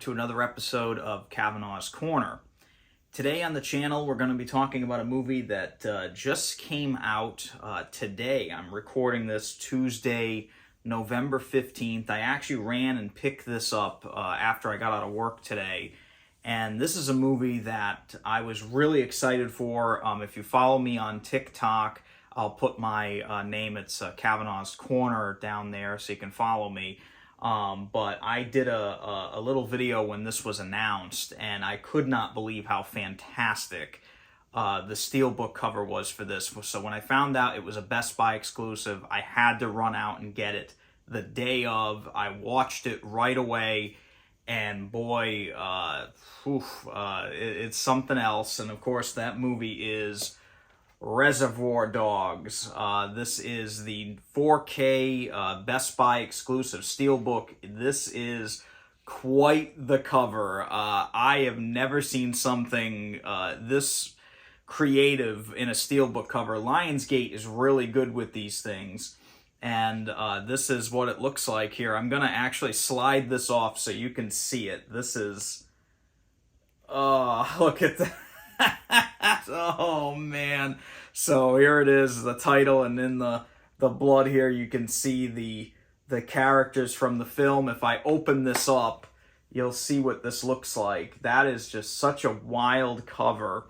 to another episode of Cavanaugh's Corner. Today on the channel, we're going to be talking about a movie that just came out today. I'm recording this Tuesday, November 15th. I actually ran and picked this up after I got out of work today. And this is a movie that I was really excited for. If you follow me on TikTok, I'll put my name, it's Cavanaugh's Corner down there so you can follow me. But I did a little video when this was announced, and I could not believe how fantastic the Steelbook cover was for this. So when I found out it was a Best Buy exclusive, I had to run out and get it the day of. I watched it right away, and boy, it's something else. And of course, that movie is Reservoir Dogs. This is the 4K Best Buy exclusive Steelbook. This is quite the cover. I have never seen something this creative in a Steelbook cover. Lionsgate is really good with these things. And this is what it looks like here. I'm going to actually slide this off so you can see it. This is... look at that. Oh man. So here it is, the title, and in the blood here you can see the characters from the film. If I open this up, you'll see what this looks like. That is just such a wild cover.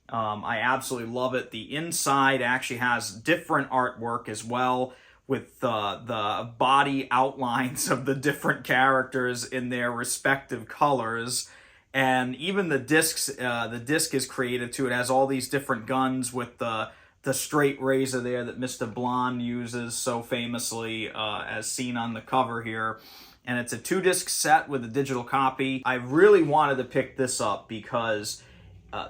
I absolutely love it. The inside actually has different artwork as well, with the body outlines of the different characters in their respective colors. And even the disc is created too. It has all these different guns with the straight razor there that Mr. Blonde uses so famously, as seen on the cover here. And it's a 2-disc set with a digital copy. I really wanted to pick this up because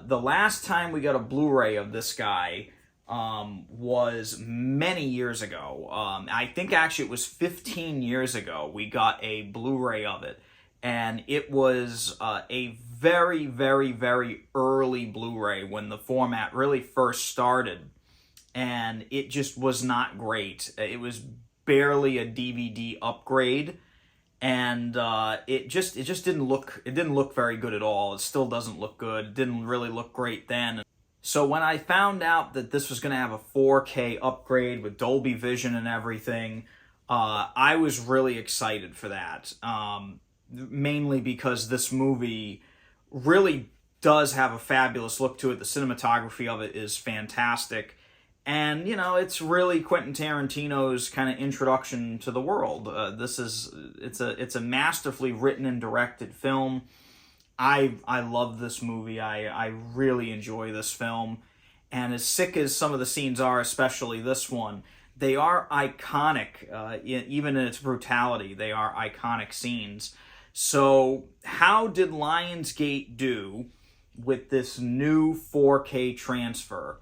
the last time we got a Blu-ray of this guy was many years ago. I think actually it was 15 years ago we got a Blu-ray of it. And it was a very, very, very early Blu-ray when the format really first started. And it just was not great. It was barely a DVD upgrade. And it just didn't look very good at all. It still doesn't look good. It didn't really look great then. So when I found out that this was going to have a 4K upgrade with Dolby Vision and everything, I was really excited for that. Mainly because this movie really does have a fabulous look to it. The cinematography of it is fantastic. And, you know, it's really Quentin Tarantino's kind of introduction to the world. It's a masterfully written and directed film. I love this movie. I really enjoy this film. And as sick as some of the scenes are, especially this one, they are iconic. Even in its brutality, they are iconic scenes. So how did Lionsgate do with this new 4K transfer?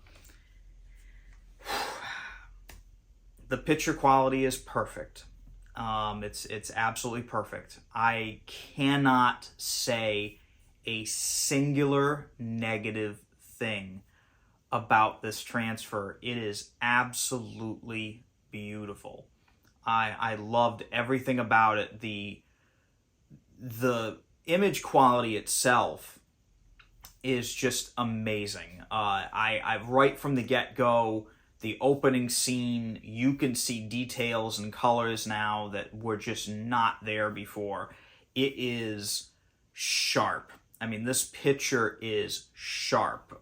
The picture quality is perfect. It's absolutely perfect. I cannot say a singular negative thing about this transfer. It is absolutely beautiful. I loved everything about it. The image quality itself is just amazing. I right from the get-go, the opening scene, you can see details and colors now that were just not there before. It is sharp. I mean, this picture is sharp.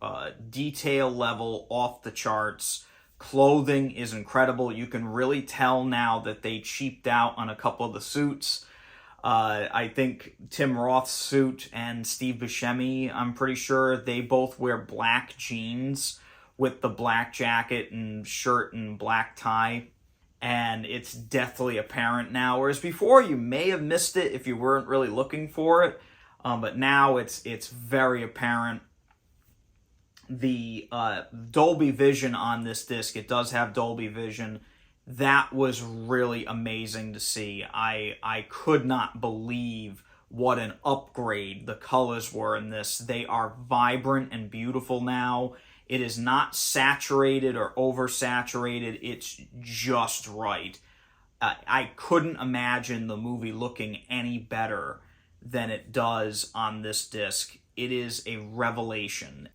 Detail level off the charts. Clothing is incredible. You can really tell now that they cheaped out on a couple of the suits. I think Tim Roth's suit and Steve Buscemi, I'm pretty sure they both wear black jeans with the black jacket and shirt and black tie. And it's deathly apparent now. Whereas before, you may have missed it if you weren't really looking for it. But now it's very apparent. The Dolby Vision on this disc, it does have Dolby Vision. That was really amazing to see. I could not believe what an upgrade the colors were in this. They are vibrant and beautiful now. It is not saturated or oversaturated. It's just right. I couldn't imagine the movie looking any better than it does on this disc. It is a revelation.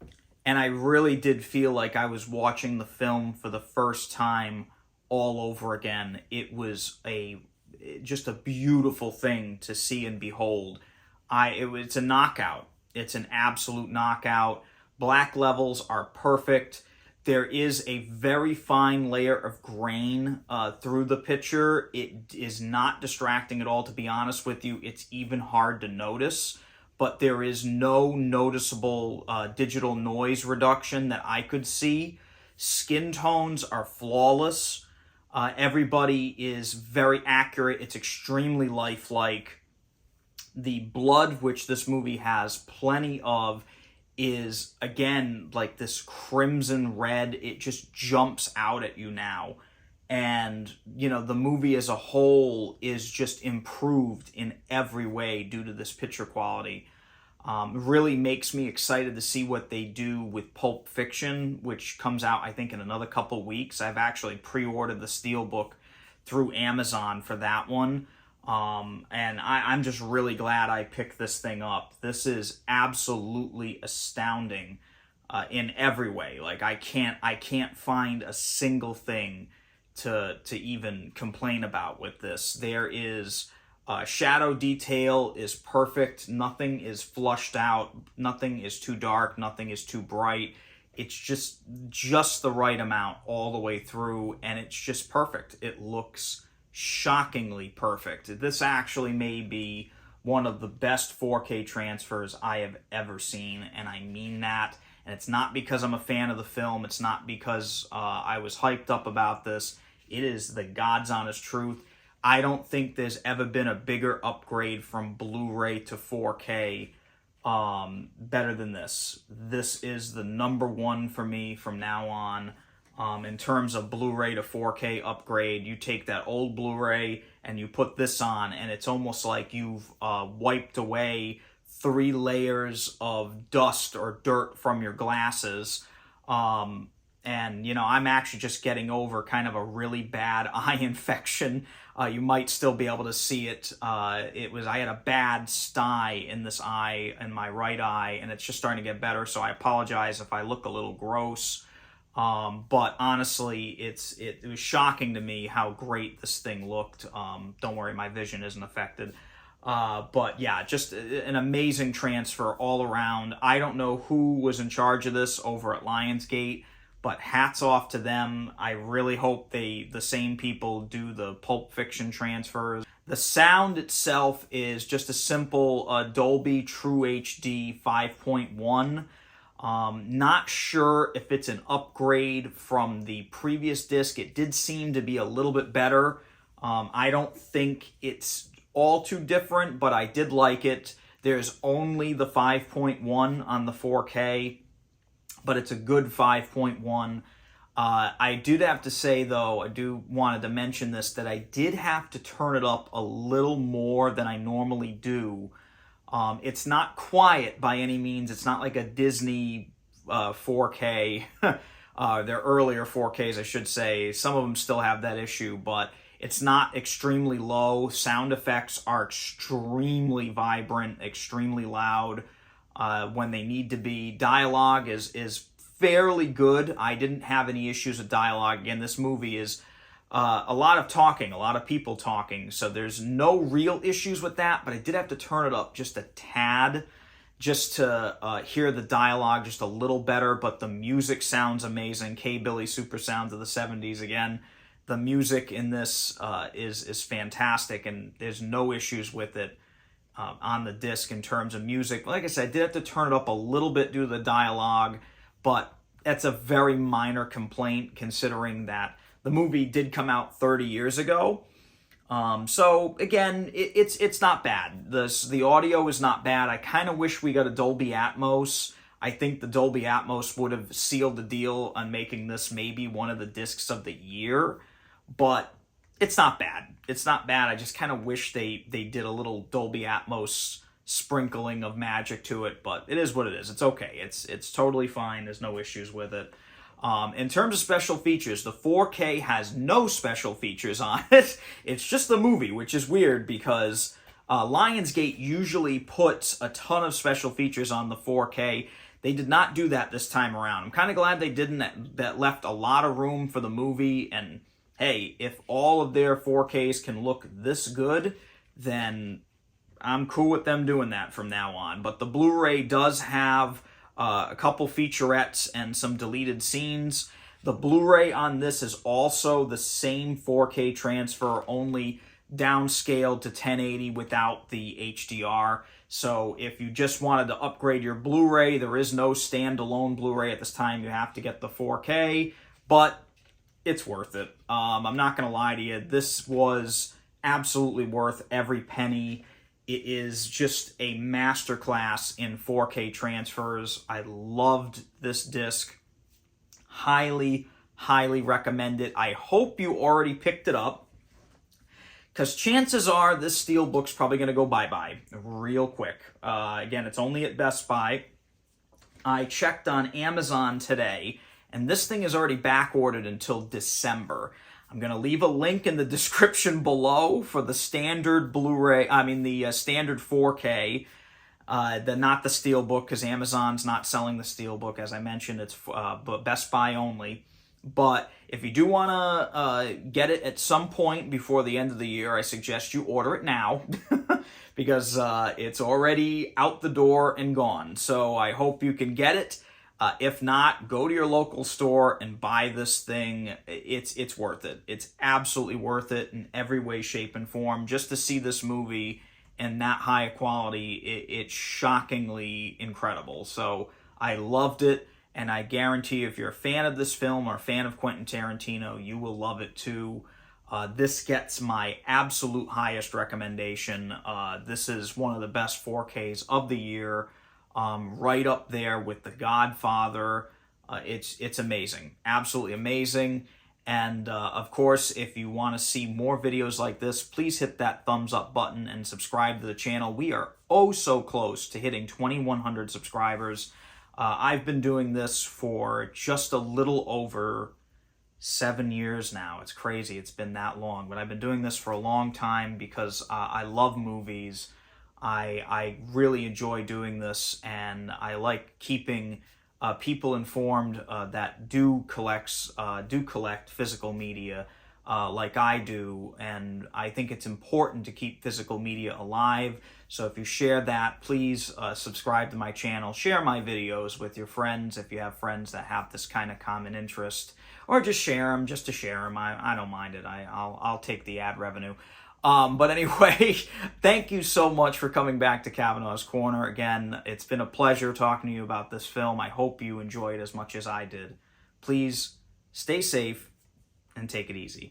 And I really did feel like I was watching the film for the first time all over again. It was just a beautiful thing to see and behold. It's a knockout. It's an absolute knockout. Black levels are perfect. There is a very fine layer of grain through the picture. It is not distracting at all, to be honest with you. It's even hard to notice, but there is no noticeable digital noise reduction that I could see. Skin tones are flawless. Everybody is very accurate. It's extremely lifelike. The blood, which this movie has plenty of, is, again, like this crimson red. It just jumps out at you now. And, you know, the movie as a whole is just improved in every way due to this picture quality. Really makes me excited to see what they do with Pulp Fiction, which comes out, I think, in another couple weeks. I've actually pre-ordered the Steelbook through Amazon for that one. And I'm just really glad I picked this thing up. This is absolutely astounding in every way. Like, I can't find a single thing to even complain about with this. There is shadow detail is perfect. Nothing is flushed out. Nothing is too dark. Nothing is too bright. It's just the right amount all the way through, and it's just perfect. It looks shockingly perfect. This actually may be one of the best 4K transfers I have ever seen, and I mean that. And it's not because I'm a fan of the film. It's not because I was hyped up about this. It is the God's honest truth. I don't think there's ever been a bigger upgrade from Blu-ray to 4K better than this. This is the #1 for me from now on. In terms of Blu-ray to 4K upgrade, you take that old Blu-ray and you put this on, and it's almost like you've wiped away 3 layers of dust or dirt from your glasses. And, you know, I'm actually just getting over kind of a really bad eye infection. You might still be able to see it. I had a bad sty in this eye, in my right eye, and it's just starting to get better, so I apologize if I look a little gross. But honestly, it was shocking to me how great this thing looked. Don't worry, my vision isn't affected. But yeah, just an amazing transfer all around. I don't know who was in charge of this over at Lionsgate, but hats off to them. I really hope the same people do the Pulp Fiction transfers. The sound itself is just a simple Dolby True HD 5.1. Not sure if it's an upgrade from the previous disc. It did seem to be a little bit better. I don't think it's all too different, but I did like it. There's only the 5.1 on the 4K, but it's a good 5.1. I did have to say, though, I wanted to mention this, that I did have to turn it up a little more than I normally do. It's not quiet by any means. It's not like a Disney 4K. Their earlier 4Ks, I should say. Some of them still have that issue, but it's not extremely low. Sound effects are extremely vibrant, extremely loud when they need to be. Dialogue is fairly good. I didn't have any issues with dialogue. Again, this movie is a lot of talking, a lot of people talking, so there's no real issues with that, but I did have to turn it up just a tad just to hear the dialogue just a little better, but the music sounds amazing. K-Billy Super Sounds of the 70s again. The music in this is fantastic, and there's no issues with it on the disc in terms of music. Like I said, I did have to turn it up a little bit due to the dialogue, but that's a very minor complaint considering that the movie did come out 30 years ago. So again, it's not bad. The audio is not bad. I kind of wish we got a Dolby Atmos. I think the Dolby Atmos would have sealed the deal on making this maybe one of the discs of the year, but it's not bad. It's not bad. I just kind of wish they did a little Dolby Atmos sprinkling of magic to it, but it is what it is. It's okay. It's totally fine. There's no issues with it. In terms of special features, the 4K has no special features on it. It's just the movie, which is weird because Lionsgate usually puts a ton of special features on the 4K. They did not do that this time around. I'm kind of glad they didn't. That left a lot of room for the movie. And hey, if all of their 4Ks can look this good, then I'm cool with them doing that from now on. But the Blu-ray does have a couple featurettes and some deleted scenes. The Blu-ray on this is also the same 4K transfer, only downscaled to 1080 without the HDR. So if you just wanted to upgrade your Blu-ray, there is no standalone Blu-ray at this time. You have to get the 4K, but it's worth it. I'm not going to lie to you. This was absolutely worth every penny. It is just a masterclass in 4K transfers. I loved this disc. Highly, highly recommend it. I hope you already picked it up, because chances are this Steelbook's probably going to go bye-bye real quick. Again, it's only at Best Buy. I checked on Amazon today, and this thing is already back-ordered until December. I'm going to leave a link in the description below for the standard Blu-ray, the standard 4K, not the Steelbook, because Amazon's not selling the Steelbook. As I mentioned, it's Best Buy only. But if you do want to get it at some point before the end of the year, I suggest you order it now because it's already out the door and gone. So I hope you can get it. If not, go to your local store and buy this thing. It's worth it. It's absolutely worth it in every way, shape, and form. Just to see this movie in that high quality, it's shockingly incredible. So I loved it. And I guarantee you, if you're a fan of this film or a fan of Quentin Tarantino, you will love it too. This gets my absolute highest recommendation. This is one of the best 4Ks of the year, right up there with The Godfather. It's amazing, absolutely amazing. And of course, if you want to see more videos like this, please hit that thumbs up button and subscribe to the channel. We are oh so close to hitting 2,100 subscribers. I've been doing this for just a little over 7 years now. It's crazy. It's been that long. But I've been doing this for a long time because I love movies. I really enjoy doing this, and I like keeping people informed that do collect physical media like I do. And I think it's important to keep physical media alive. So if you share that, please subscribe to my channel. Share my videos with your friends if you have friends that have this kind of common interest. Or just share them, just to share them. I don't mind it. I'll take the ad revenue. But anyway, thank you so much for coming back to Cavanaugh's Corner. Again, it's been a pleasure talking to you about this film. I hope you enjoyed as much as I did. Please stay safe and take it easy.